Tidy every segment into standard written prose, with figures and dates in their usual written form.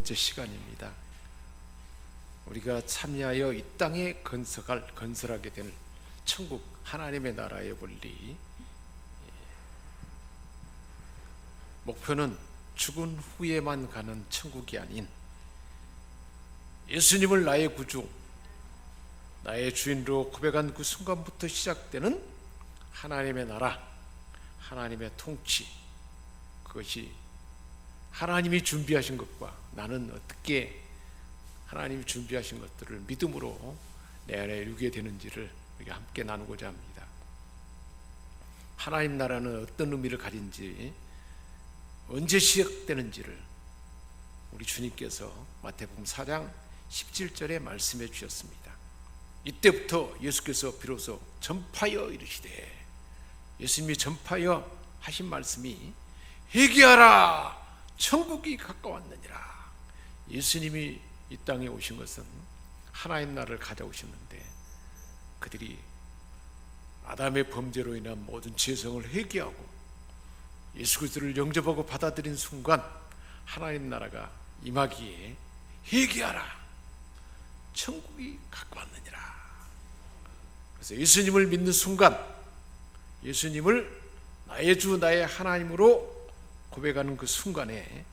번째 시간입니다. 우리가 참여하여 이 땅에 건설하게 될 천국 하나님의 나라의 원리, 목표는 죽은 후에만 가는 천국이 아닌 예수님을 나의 구주, 나의 주인으로 고백한 그 순간부터 시작되는 하나님의 나라, 하나님의 통치, 그것이 하나님이 준비하신 것과 나는 어떻게 하나님이 준비하신 것들을 믿음으로 내 안에 이루게 되는지를 우리가 함께 나누고자 합니다. 하나님 나라는 어떤 의미를 가진지, 언제 시작되는지를 우리 주님께서 마태복음 4장 17절에 말씀해 주셨습니다. 이때부터 예수께서 비로소 전파하여 이르시되, 예수님이 전파하여 하신 말씀이 회개하라 천국이 가까웠느니라. 예수님이 이 땅에 오신 것은 하나님 나라를 가져오셨는데, 그들이 아담의 범죄로 인한 모든 죄성을 회개하고 예수 그리스도를 영접하고 받아들인 순간 하나님 나라가 임하기에 회개하라 천국이 가까웠느니라. 그래서 예수님을 믿는 순간, 예수님을 나의 주 나의 하나님으로 고백하는 그 순간에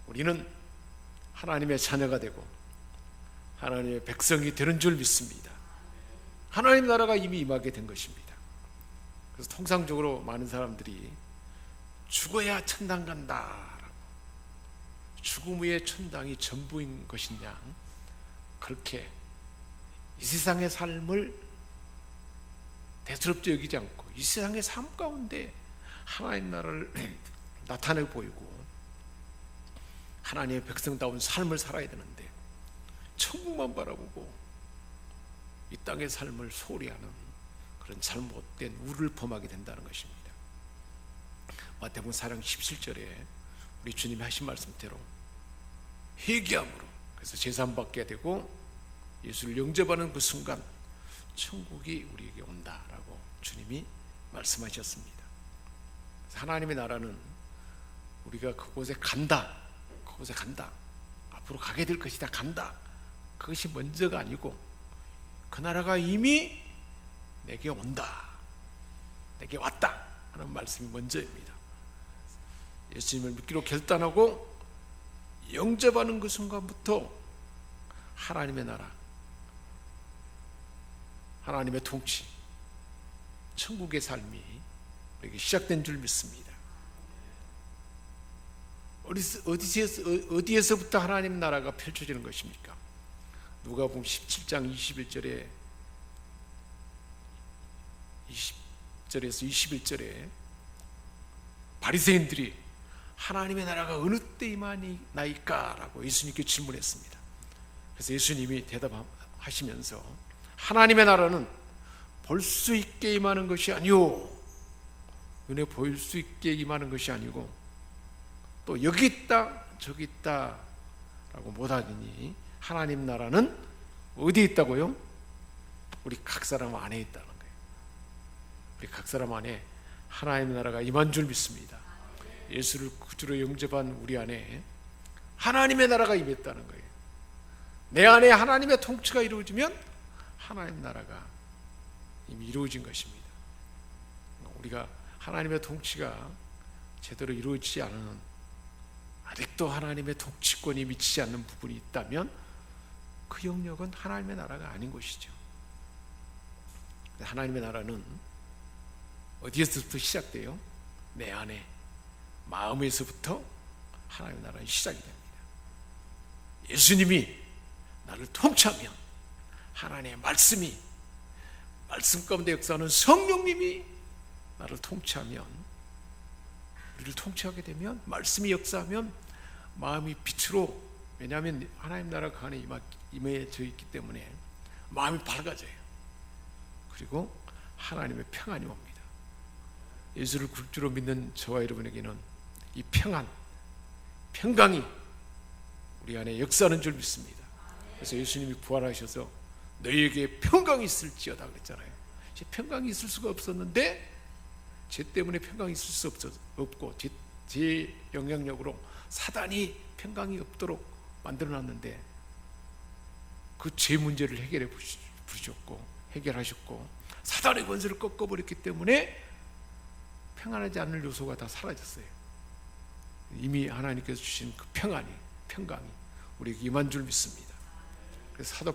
우리는 하나님의 자녀가 되고 하나님의 백성이 되는 줄 믿습니다. 하나님 나라가 이미 임하게 된 것입니다. 그래서 통상적으로 많은 사람들이 죽어야 천당 간다라고, 죽음 후에 천당이 전부인 것이냐, 그렇게 이 세상의 삶을 대수롭게 여기지 않고 이 세상의 삶 가운데 하나님 나라를 나타내 보이고 하나님의 백성다운 삶을 살아야 되는데 천국만 바라보고 이 땅의 삶을 소홀히 하는 그런 잘못된 우를 범하게 된다는 것입니다. 마태복음 4장 17절에 우리 주님이 하신 말씀대로 회개함으로, 그래서 제사함 받게 되고 예수를 영접하는 그 순간 천국이 우리에게 온다라고 주님이 말씀하셨습니다. 하나님의 나라는 우리가 그곳에 간다, 앞으로 가게 될 것이다, 간다, 그것이 먼저가 아니고 그 나라가 이미 내게 온다, 내게 왔다 하는 말씀이 먼저입니다. 예수님을 믿기로 결단하고 영접하는 그 순간부터 하나님의 나라, 하나님의 통치, 천국의 삶이 우리에게 시작된 줄 믿습니다. 어디에서부터 하나님 나라가 펼쳐지는 것입니까? 누가복음 17장 20절에서 21절에 바리새인들이 하나님의 나라가 어느 때 임하나이까? 라고 예수님께 질문했습니다. 그래서 예수님이 대답하시면서 하나님의 나라는 볼 수 있게 임하는 것이 아니오, 눈에 보일 수 있게 임하는 것이 아니고 또 여기 있다 저기 있다 라고 못하니 하나님 나라는 어디 있다고요? 우리 각 사람 안에 있다는 거예요. 우리 각 사람 안에 하나님 나라가 임한 줄 믿습니다. 예수를 구주로 영접한 우리 안에 하나님의 나라가 임했다는 거예요. 내 안에 하나님의 통치가 이루어지면 하나님 나라가 이미 이루어진 것입니다. 우리가 하나님의 통치가 제대로 이루어지지 않은, 아직도 하나님의 통치권이 미치지 않는 부분이 있다면 그 영역은 하나님의 나라가 아닌 것이죠. 하나님의 나라는 어디에서부터 시작돼요? 내 안에, 마음에서부터 하나님의 나라는 시작이 됩니다. 예수님이 나를 통치하면, 하나님의 말씀 가운데 역사하는 성령님이 나를 통치하면, 우리를 통치하게 되면, 말씀이 역사하면 마음이 빛으로, 왜냐하면 하나님 나라가 그 안에 임해져 있기 때문에 마음이 밝아져요. 그리고 하나님의 평안이 옵니다. 예수를 구주로 믿는 저와 여러분에게는 이 평강이 우리 안에 역사하는 줄 믿습니다. 그래서 예수님이 부활하셔서 너희에게 평강이 있을지어다 그랬잖아요. 평강이 있을 수가 없었는데 죄 때문에 평강이 있을 수 없고 제 영향력으로 사단이 평강이 없도록 만들어놨는데 그 죄 문제를 해결해 부르셨고 해결하셨고 사단의 권세를 꺾어버렸기 때문에 평안하지 않을 요소가 다 사라졌어요. 이미 하나님께서 주신 그 평강이 우리에게 임한 줄 믿습니다. 그래서 사도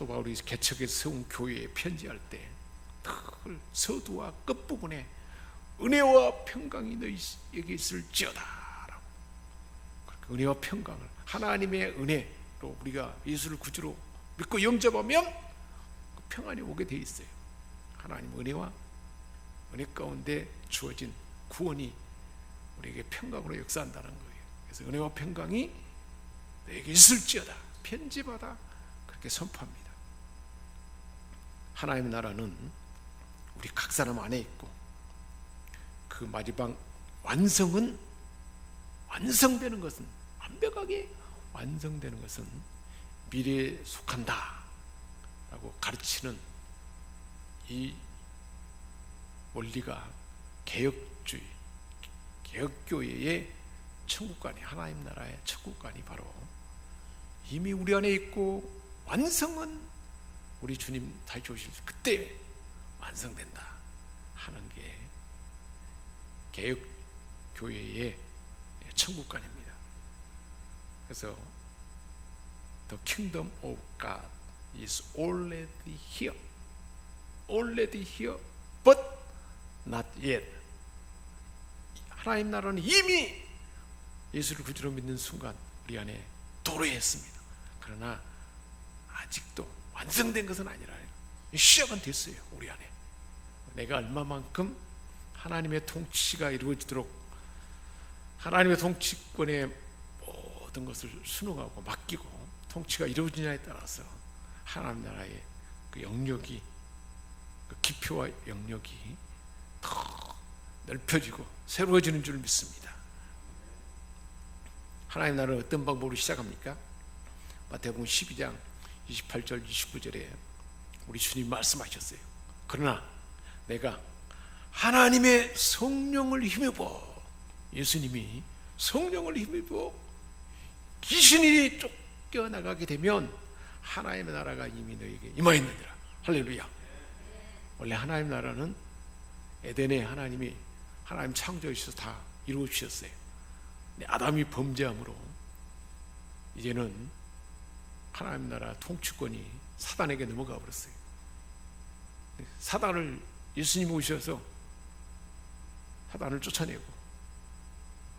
바울이 개척에서 세운 교회에 편지할 때 그 서두와 끝부분에 은혜와 평강이 너희에게 있을지어다 라고, 은혜와 평강을 하나님의 은혜로 우리가 예수를 구주로 믿고 영접하면 그 평안이 오게 돼 있어요. 하나님 은혜와 은혜 가운데 주어진 구원이 우리에게 평강으로 역사한다는 거예요. 그래서 은혜와 평강이 너에게 있을지어다 편지받아 그렇게 선포합니다. 하나님의 나라는 우리 각 사람 안에 있고 그 마지막 완성되는 것은 완벽하게 완성되는 것은 미래에 속한다 라고 가르치는 이 원리가 개혁교회의 천국관이, 하나님 나라의 천국관이 바로 이미 우리 안에 있고 완성은 우리 주님 다시 오실 그때 완성된다 하는 게 개혁교회의 천국관입니다. 그래서 The kingdom of God is already here, but not yet. 하나님 나라는 이미 예수를 구주로 믿는 순간 우리 안에 도래했습니다. 그러나 아직도 완성된 것은 아니라 시작은 됐어요. 우리 안에 내가 얼마만큼 하나님의 통치가 이루어지도록 하나님의 통치권에 모든 것을 순응하고 맡기고 통치가 이루어지냐에 따라서 하나님 나라의 그 영역이, 그 기표와 영역이 더 넓혀지고 새로워지는 줄 믿습니다. 하나님 나라는 어떤 방법으로 시작합니까? 마태복음 12장 28절 29절에 우리 주님 말씀하셨어요. 그러나 내가 하나님의 성령을 힘입어, 예수님이 성령을 힘입어 귀신이 쫓겨나가게 되면 하나님의 나라가 이미 너에게 임하였느니라. 할렐루야. 원래 하나님 나라는 에덴에 하나님 창조하셔서 다 이루어 주셨어요. 아담이 범죄함으로 이제는 하나님 나라 통치권이 사단에게 넘어가 버렸어요. 사단을 예수님이 오셔서 사단을 쫓아내고,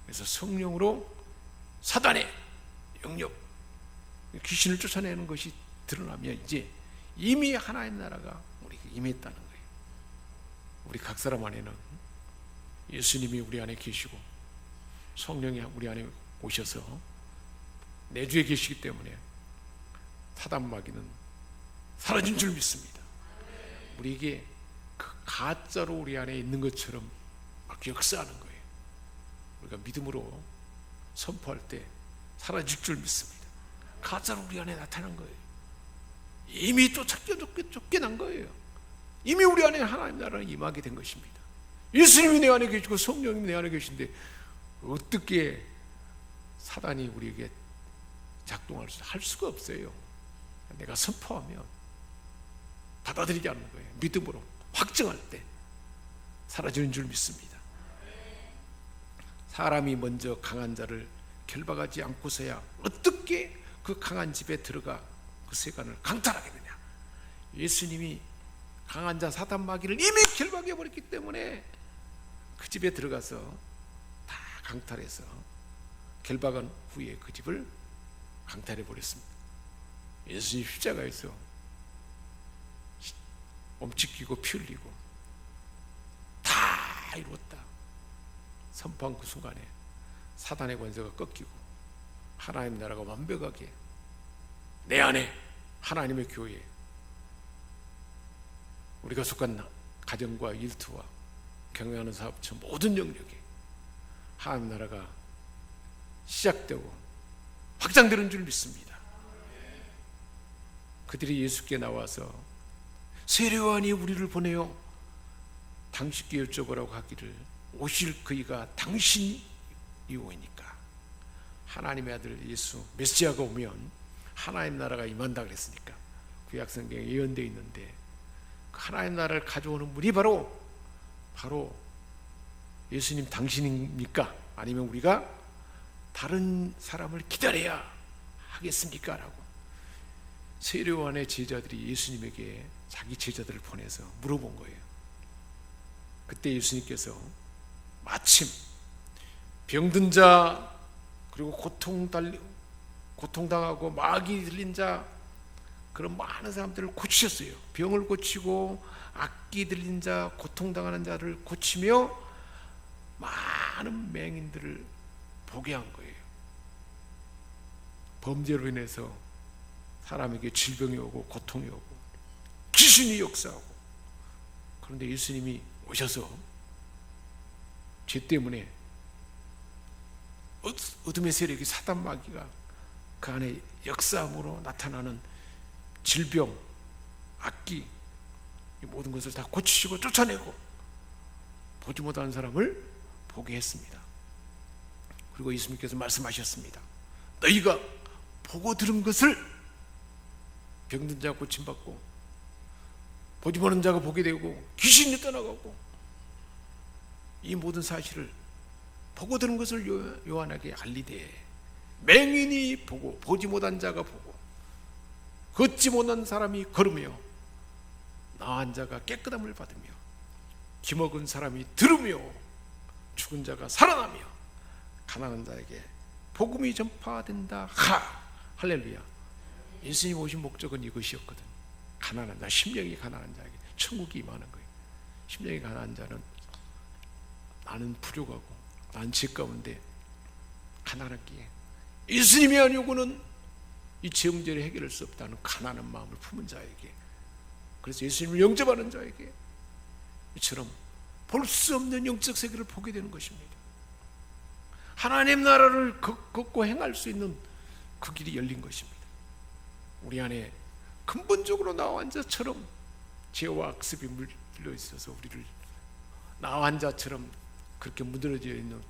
그래서 성령으로 사단의 영역, 귀신을 쫓아내는 것이 드러나면 이제 이미 하나님 나라가 우리에게 임했다는 거예요. 우리 각 사람 안에는 예수님이 우리 안에 계시고 성령이 우리 안에 오셔서 내주에 계시기 때문에 사단 마귀는 사라진 줄 믿습니다. 우리에게 그 가짜로 우리 안에 있는 것처럼 막 역사하는 거예요. 우리가 믿음으로 선포할 때 사라질 줄 믿습니다. 가짜로 우리 안에 나타난 거예요. 이미 또 쫓겨난 거예요. 이미 우리 안에 하나님 나라는 임하게 된 것입니다. 예수님이 내 안에 계시고 성령님이 내 안에 계신데 어떻게 사단이 우리에게 작동할 수가 없어요. 내가 선포하면 받아들이지 않는 거예요. 믿음으로 확증할 때 사라지는 줄 믿습니다. 사람이 먼저 강한 자를 결박하지 않고서야 어떻게 그 강한 집에 들어가 그 세간을 강탈하겠느냐. 예수님이 강한 자 사단 마귀를 이미 결박해 버렸기 때문에 그 집에 들어가서 다 강탈해서 결박한 후에 그 집을 강탈해 버렸습니다. 예수님 십자가에서 몸찢기고 피 흘리고 다 이루었다 선포한 그 순간에 사단의 권세가 꺾이고 하나님 나라가 완벽하게 내 안에 하나님의 교회, 우리가 속한 가정과 일터와 경영하는 사업처 모든 영역에 하나님 나라가 시작되고 확장되는 줄 믿습니다. 그들이 예수께 나와서 세례요한이 우리를 보내어 당신께 여쭤보라고 하기를 오실 그이가 당신이 오이니까 하나님의 아들 예수 메시아가 오면 하나님 나라가 임한다 그랬으니까 구약 성경에 예언되어 있는데 그 하나님 나라를 가져오는 분이 바로 예수님 당신입니까? 아니면 우리가 다른 사람을 기다려야 하겠습니까? 라고 세례요한의 제자들이 예수님에게 자기 제자들을 보내서 물어본 거예요. 그때 예수님께서 마침 병든 자, 그리고 고통당하고 마귀 들린 자, 그런 많은 사람들을 고치셨어요. 병을 고치고 악기 들린 자, 고통당하는 자를 고치며 많은 맹인들을 보게 한 거예요. 범죄로 인해서 사람에게 질병이 오고 고통이 오고 귀신이 역사하고, 그런데 예수님이 오셔서 죄 때문에 어둠의 세력이 사단 마귀가 그 안에 역사함으로 나타나는 질병, 악기, 이 모든 것을 다 고치시고 쫓아내고 보지 못하는 사람을 보게 했습니다. 그리고 예수님께서 말씀하셨습니다. 너희가 보고 들은 것을, 병든 자가 고침받고 보지 못하는 자가 보게 되고 귀신이 떠나가고, 이 모든 사실을 보고 들은 것을 요한에게 알리되 맹인이 보고 보지 못한 자가 보고 걷지 못한 사람이 걸으며 나은 자가 깨끗함을 받으며 기먹은 사람이 들으며 죽은 자가 살아나며 가난한 자에게 복음이 전파된다. 할렐루야. 예수님 오신 목적은 이것이었거든. 가난한 자, 심령이 가난한 자에게 천국이 임하는 거예요. 심령이 가난한 자는 나는 부족하고 난 죄 가운데 가난하기에 예수님이 아니고는 이 죄 문제를 해결할 수 없다는 가난한 마음을 품은 자에게, 그래서 예수님을 영접하는 자에게 이처럼 볼 수 없는 영적 세계를 보게 되는 것입니다. 하나님 나라를 걷고 행할 수 있는 그 길이 열린 것입니다. 우리 안에 근본적으로 나와 자처럼 죄와 악습이 물들어 있어서 우리를 나와 자처럼 그렇게 무드러져 있는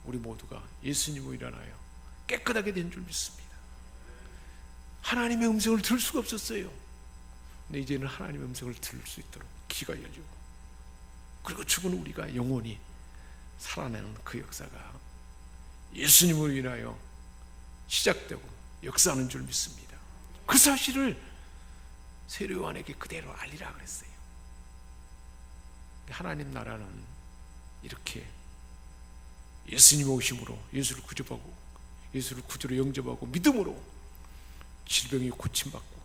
우리 모두가 예수님으로 일어나요 깨끗하게 된 줄 믿습니다. 하나님의 음성을 들을 수가 없었어요. 근데 이제는 하나님의 음성을 들을 수 있도록 귀가 열리고, 그리고 죽은 우리가 영원히 살아나는 그 역사가 예수님으로 인하여 시작되고 역사하는 줄 믿습니다. 그 사실을 세례요한에게 그대로 알리라 그랬어요. 하나님 나라는 이렇게 예수님 오심으로 예수를 구조하고 예수를 구주로 영접하고 믿음으로 질병이 고침받고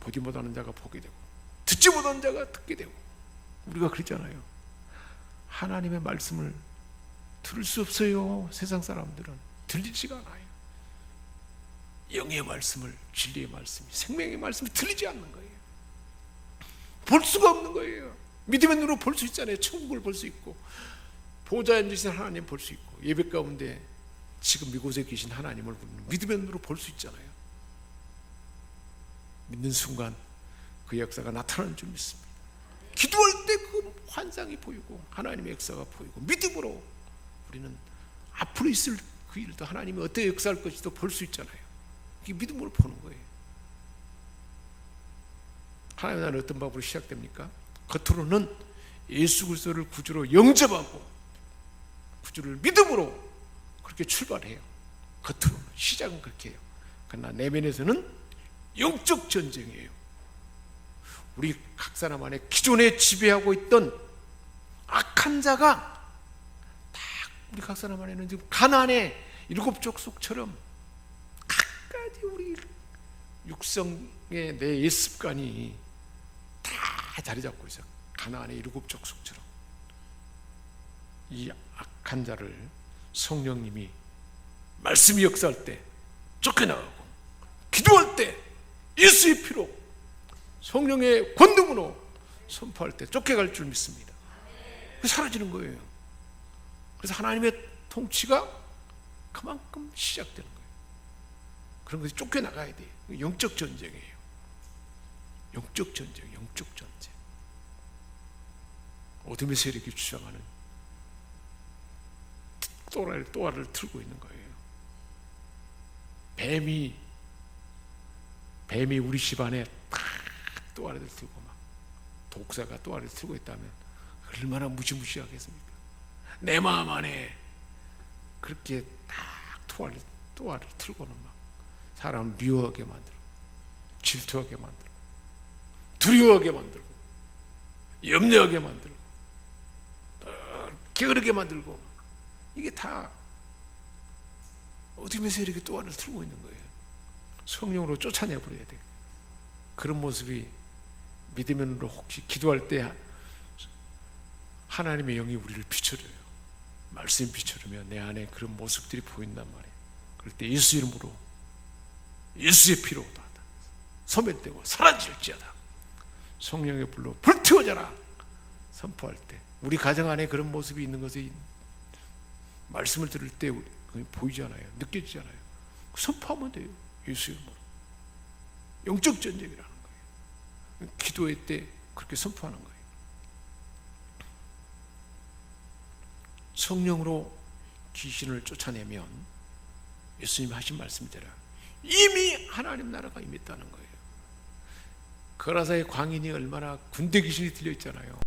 보지 못하는 자가 보게 되고 듣지 못하는 자가 듣게 되고, 우리가 그러잖아요. 하나님의 말씀을 들을 수 없어요. 세상 사람들은 들리지가 않아요. 영의 말씀을, 진리의 말씀이, 생명의 말씀이 들리지 않는 거예요. 볼 수가 없는 거예요. 믿음의 눈으로 볼 수 있잖아요. 천국을 볼 수 있고 보좌에 앉으신 하나님 볼 수 있고 예배 가운데 지금 이곳에 계신 하나님을 믿음의 눈으로 볼 수 있잖아요. 믿는 순간 그 역사가 나타나는 줄 믿습니다. 기도할 때 그 환상이 보이고 하나님의 역사가 보이고 믿음으로 우리는 앞으로 있을 그 일도 하나님이 어떻게 역사할 것인지도 볼 수 있잖아요. 이게 믿음으로 보는 거예요. 하나님의 나라는 어떤 방법으로 시작됩니까? 겉으로는 예수 그리스도를 구주로 영접하고 구주를 믿음으로 그렇게 출발해요. 겉으로는 시작은 그렇게 해요. 그러나 내면에서는 영적 전쟁이에요. 우리 각 사람 안에 기존에 지배하고 있던 악한 자가 다 우리 각 사람 안에는 지금 가나안의 7 족속처럼 각가지 우리 육성의 내 옛습관이 다 자리 잡고 있어요. 가나안의 7 족속처럼. 이 악한 자를 성령님이 말씀이 역사할 때 쫓겨나가고, 기도할 때 예수의 피로 성령의 권능으로 선포할 때 쫓겨갈 줄 믿습니다. 사라지는 거예요. 그래서 하나님의 통치가 그만큼 시작되는 거예요. 그런 것이 쫓겨나가야 돼요. 영적 전쟁이에요. 영적 전쟁, 영적 전쟁. 어둠의 세력이 주장하는 또라를 틀고 있는 거예요. 뱀이 우리 집안에 탁 또아리를 틀고 막 독사가 또아리를 틀고 있다면 얼마나 무시무시하겠습니까? 내 마음 안에 그렇게 딱 또아리를 틀고는 막 사람을 미워하게 만들고 질투하게 만들고 두려워하게 만들고 염려하게 만들고 게으르게 만들고 이게 다 어떻게 해서 이렇게 또아리를 틀고 있는 거예요. 성령으로 쫓아내버려야 돼요. 그런 모습이 믿으면으로 혹시 기도할 때 하나님의 영이 우리를 비춰줘요. 말씀이 비춰주면 내 안에 그런 모습들이 보인단 말이에요. 그럴 때 예수 이름으로 예수의 피로 소멸되고 사라질지어다. 성령의 불로 불태워져라 선포할 때 우리 가정 안에 그런 모습이 있는 것이 말씀을 들을 때 보이잖아요. 느껴지잖아요. 선포하면 돼요. 예수 이름으로. 영적 전쟁이라는 거예요. 기도할 때 그렇게 선포하는 거예요. 성령으로 귀신을 쫓아내면 예수님이 하신 말씀대로 이미 하나님 나라가 임했다는 거예요. 거라사의 광인이 얼마나 군대 귀신이 들려있잖아요.